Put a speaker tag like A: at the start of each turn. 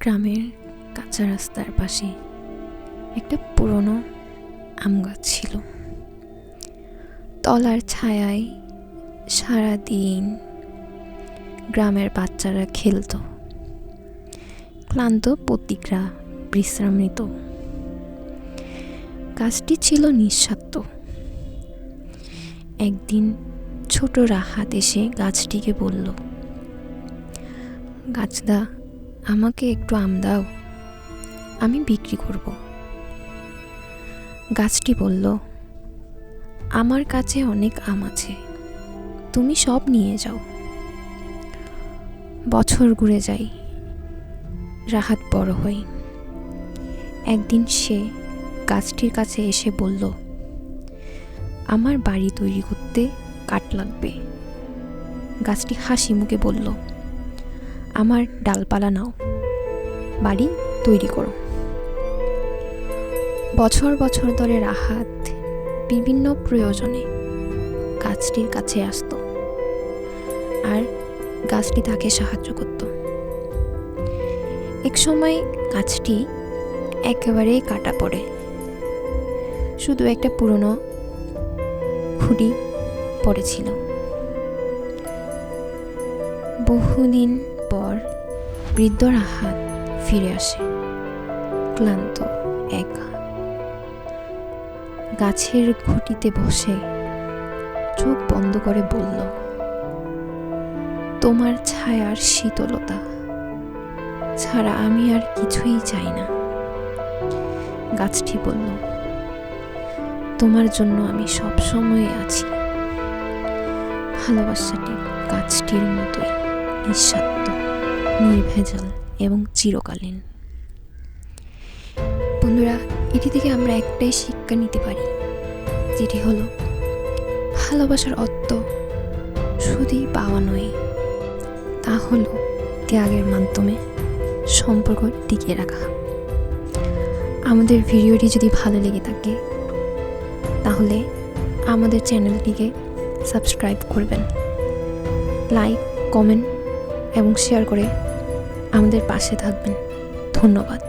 A: গ্রামের কাঁচা রাস্তার পাশে একটা পুরনো আম গাছ ছিল। তলার ছায়ায় সারাদিন গ্রামের বাচ্চারা খেলতো, ক্লান্ত পথিকরা বিশ্রাম নিত। গাছটি ছিল নিঃস্বার্থ। একদিন ছোট রাহাত এসে গাছটিকে বলল, গাছদা, আমাকে একটু আম দাও, আমি বিক্রি করব। গাছটি বলল, আমার কাছে অনেক আম আছে, তুমি সব নিয়ে যাও। বছর ঘুরে যায়, রাহাত বড় হয়। একদিন সে গাছটির কাছে এসে বলল, আমার বাড়ি তৈরি করতে কাঠ লাগবে। গাছটি হাসি মুখে বলল, আমার ডালপালা নাও, বাড়ি তৈরি করো। বছর বছর ধরে রাহাত বিভিন্ন প্রয়োজনে গাছটির কাছে আসতো, আর গাছটি তাকে সাহায্য করত। এক সময় গাছটি একেবারেই কাটা পড়ে, শুধু একটা পুরনো খুঁটি পড়েছিল। বহুদিন পর বৃদ্ধ রাহাত ফিরে আসে, ক্লান্ত, একা। গাছের খুঁটিতে বসে চোখ বন্ধ করে বলল, তোমার ছায়ার শীতলতা ছাড়া আমি আর কিছুই চাই না। গাছটি বলল, তোমার জন্য আমি সব সময় আছি। ভালোবাসাটি গাছটির মতোই নিঃস্বার্থ, নির্ভেজাল এবং চিরকালীন। বন্ধুরা, এটি থেকে আমরা একটাই শিক্ষা নিতে পারি, যেটি হলো ভালোবাসার অর্থ শুধুই পাওয়া নয়, তা হলো ত্যাগের মাধ্যমে সম্পর্ক টিকিয়ে রাখা। আমাদের ভিডিওটি যদি ভালো লেগে থাকে তাহলে আমাদের চ্যানেলটিকে সাবস্ক্রাইব করবেন, লাইক, কমেন্ট এবং শেয়ার করে আমাদের পাশে থাকবেন। ধন্যবাদ।